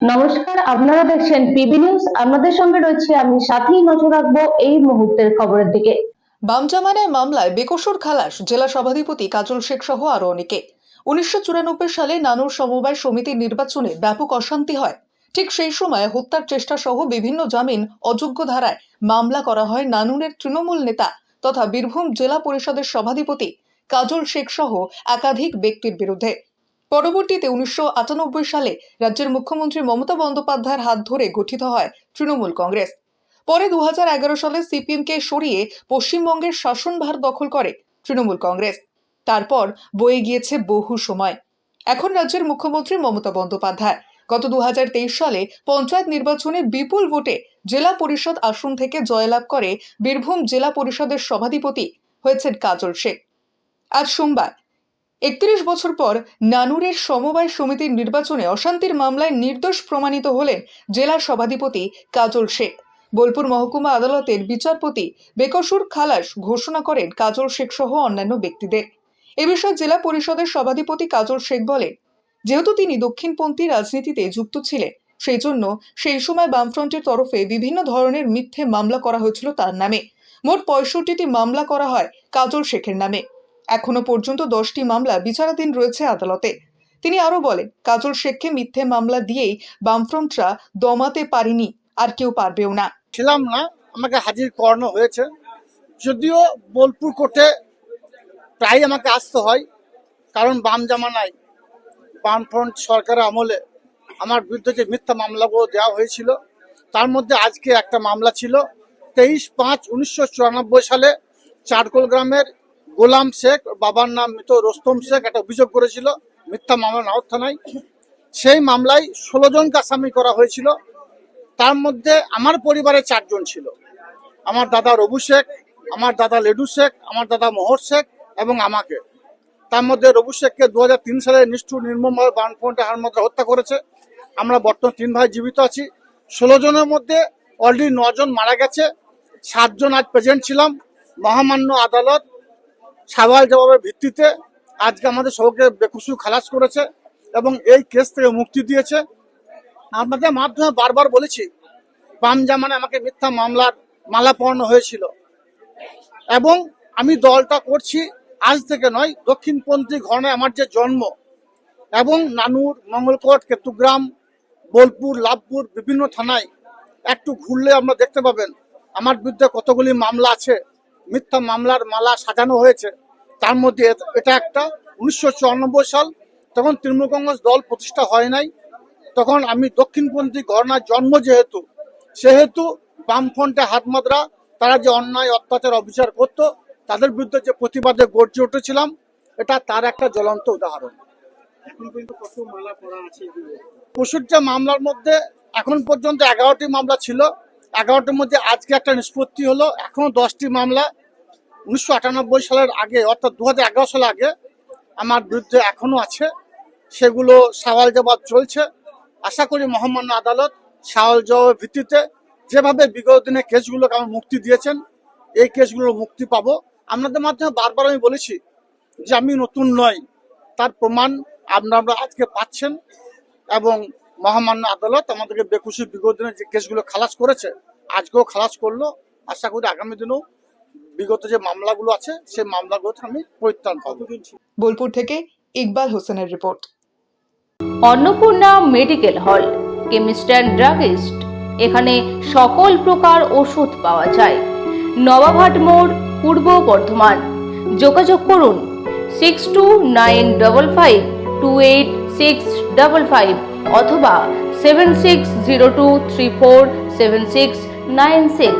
নমস্কার, আপনারা দেখছেন পিবি নিউজ। আপনাদের সঙ্গে রয়েছে আমি, সাথেই নজর রাখবো এই মুহূর্তের খবরের দিকে। বাম জামানায় মামলায় বেকসুর খালাস জেলা সভাধিপতি কাজল শেখ সহ আরো অনেকে। 1994 সালে নানুর সমবায় সমিতির নির্বাচনে ব্যাপক অশান্তি হয়। ঠিক সেই সময় হত্যার চেষ্টা সহ বিভিন্ন জামিন অযোগ্য ধারায় মামলা করা হয় নানুরের তৃণমূল নেতা তথা বীরভূম জেলা পরিষদের সভাধিপতি কাজল শেখ সহ একাধিক ব্যক্তির বিরুদ্ধে। পরবর্তীতে 1998 সালে রাজ্যের মুখ্যমন্ত্রী মমতা বন্দ্যোপাধ্যায়ের হাত ধরে গঠিত হয় তৃণমূল কংগ্রেস। পরে 2011 সালে সিপিএমকে সরিয়ে পশ্চিমবঙ্গের শাসনভার দখল করে তৃণমূল কংগ্রেস। তারপর বয়ে গিয়েছে বহু সময়। এখন রাজ্যের মুখ্যমন্ত্রী মমতা বন্দ্যোপাধ্যায় গত 2023 সালে পঞ্চায়েত নির্বাচনে বিপুল ভোটে জেলা পরিষদ আসন থেকে জয়লাভ করে বীরভূম জেলা পরিষদের সভাধিপতি হয়েছেন কাজল শেখ। আজ সোমবার 31 বছর পর নানুরের সমবায় সমিতির নির্বাচনে অশান্তির মামলায় নির্দোষ প্রমাণিত হলেন জেলা সভাধিপতি কাজল শেখ। বোলপুর মহকুমা আদালতের বিচারপতি বেকসুর খালাস ঘোষণা করেন কাজল শেখ সহ অন্যান্য ব্যক্তিদের। এ বিষয়ে জেলা পরিষদের সভাধিপতি কাজল শেখ বলেন, যেহেতু তিনি দক্ষিণপন্থী রাজনীতিতে যুক্ত ছিলেন, সেই জন্য সেই সময় বামফ্রন্টের তরফে বিভিন্ন ধরনের মিথ্যে মামলা করা হয়েছিল তার নামে। মোট 65টি মামলা করা হয় কাজল শেখের নামে। এখনো পর্যন্ত 10টি মামলা বিচারাধীন রয়েছে আদালতে। তিনি আরো বলেন, কাজল শেখকে মিথ্যে মামলা দিয়েই বামফ্রন্টরা দমাতে পারেনি, আর কেউ পারবেও না। ছিলাম না, আমাকে হাজির করানো হয়েছে। যদিও বোলপুর কোর্টে প্রায় আমাকে আসতে হয়, কারণ বাম জামানায় বামফ্রন্ট সরকারের আমলে আমার বিরুদ্ধে যে মিথ্যা মামলাগুলো দেওয়া হয়েছিল, তার মধ্যে আজকে একটা মামলা ছিল 23/5/1994 সালে চারকোল গ্রামের গোলাম শেখ, বাবার নাম মৃত রোস্তম শেখ, একটা অভিযোগ করেছিল মিথ্যা মামলা নাওর থানায়। সেই মামলায় 16 জনকে আসামি করা হয়েছিল। তার মধ্যে আমার পরিবারে 4 জন ছিল। আমার দাদা রবু শেখ, আমার দাদা লেডু শেখ, আমার দাদা মোহর শেখ এবং আমাকে। তার মধ্যে রবু শেখকে 2003 সালে নিষ্ঠুর নির্মমভাবে বামফ্রন্টের হার মধ্যে হত্যা করেছে। আমরা বর্তমান 3 ভাই জীবিত আছি। 16 জনের মধ্যে অলরেডি 9 জন মারা গেছে, 7 জন আজ প্রেজেন্ট ছিলাম। মহামান্য আদালত সওয়াল জবাবের ভিত্তিতে আজকে আমাদের সবাইকে বেকসুর খালাস করেছে এবং এই কেস থেকে মুক্তি দিয়েছে। আপনাদের মাধ্যমে বারবার বলেছি, বাম জামানায় আমাকে মিথ্যা মামলার মালা পরানো হয়েছিল এবং আমি দলটা করছি আজ থেকে নয়। দক্ষিণপন্থী ঘরানায় আমার যে জন্ম এবং নানুর, মঙ্গলকোট, কেতুগ্রাম, বোলপুর, লাভপুর বিভিন্ন থানায় একটু ঘুরলে আপনারা দেখতে পাবেন আমার বিরুদ্ধে কতগুলি মামলা আছে। মিথ্যা মামলার মালা সাজানো হয়েছে। তার মধ্যে এটা একটা 1994 সাল, তখন তৃণমূল কংগ্রেস দল প্রতিষ্ঠা হয় নাই। তখন আমি দক্ষিণপন্থী ঘরানার জন্ম যেহেতু, সেহেতু বামফ্রন্টে হাতমাদরা তারা যে অন্যায় অত্যাচার অবিচার করতো, তাদের বিরুদ্ধে যে প্রতিবাদে গর্জে উঠেছিলাম, এটা তার একটা জ্বলন্ত উদাহরণ। এখন কিন্তু কত মালা পড়া আছে। 65 মামলার মধ্যে এখন পর্যন্ত 11টি মামলা ছিল। 11টির মধ্যে আজকে একটা নিষ্পত্তি হলো। এখনো 10টি মামলা 1998 সালের আগে, অর্থাৎ 2011 সাল আগে আমার বিরুদ্ধে এখনো আছে। সেগুলো সওয়াল জবাব চলছে। আশা করি মহামান্য আদালত সওয়াল জবাবের ভিত্তিতে যেভাবে বিগত দিনে কেসগুলোকে আমার মুক্তি দিয়েছেন, এই কেসগুলোর মুক্তি পাবো। আপনাদের মাধ্যমে বারবার আমি বলেছি যে আমি নতুন নই, তার প্রমাণ আপনারা আজকে পাচ্ছেন এবং মহামান্য আদালত আমাদেরকে বেকসুর বিগত দিনে যে কেসগুলো খালাস করেছে, আজকেও খালাস করলো। আশা করি আগামী দিনেও বিগত যে মামলাগুলো আছে সেই মামলাগুলোতে আমি পরিত্রাণ পাবো। বোলপুর থেকে ইকবাল হোসেনের report. Annapurna medical hall, chemist and druggist. এখানে সকল প্রকার ওষুধ পাওয়া যায়। নবাবহাট মোড়, পূর্ব বর্ধমান। যোগাযোগ করুন 6295528655 অথবা 7602347696।